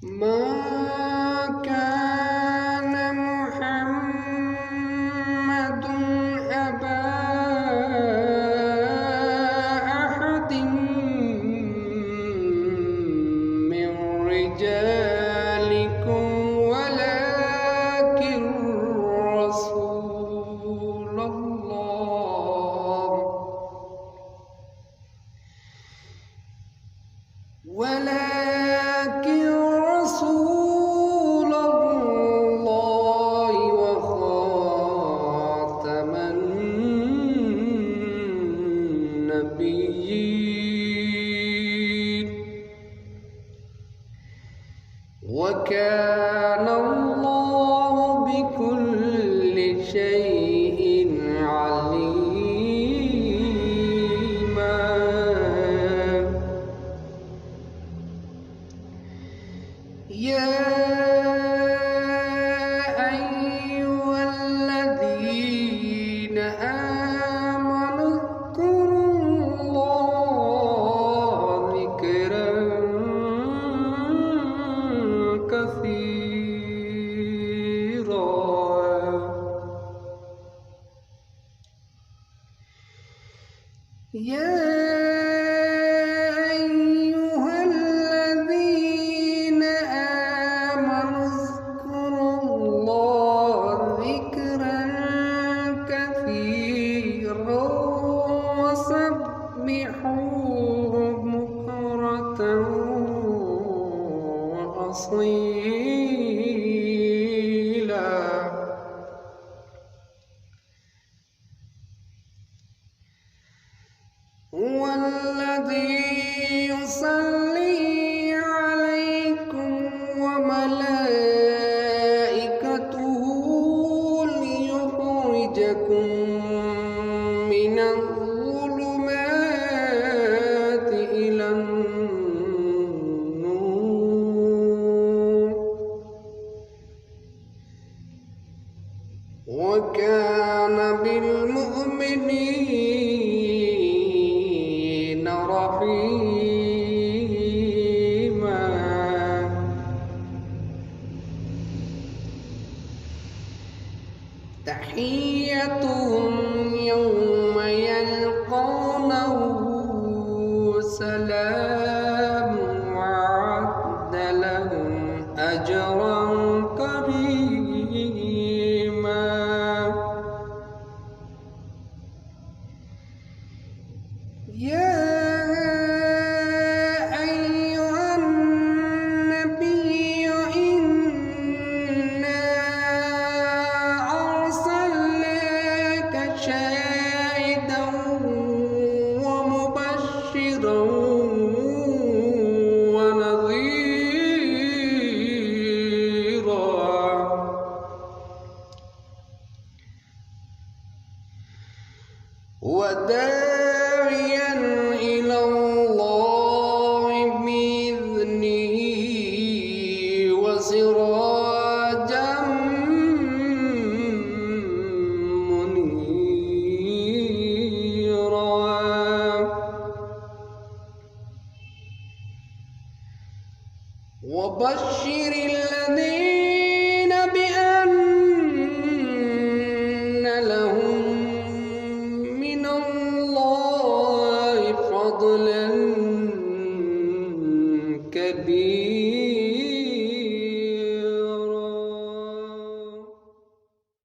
ما كان محمد أبا أحد من رجالكم ولكن رسول الله وخاتم النبيين وكان الله بكل شيء عليما. يا أيها الذين آمنوا اذكروا الله ذكرا كثيرا. وسبحوه بكرة وأصيلا. هو الذي يصلي عليكم وملائكته ليخرجكم من الظلمات إلى النور وكان بالمؤمنين رحيما. تحيتهم يوم يلقونه سلام وأعد لهم أجرا كريما. يا أيها النبي إنا أرسلناك شاهدا ومبشرا ونذيرا وداعيا إلى الله بإذنه وسراجا منيرا. وبشر الذين بأن لهم من الله فضلا كبيرا.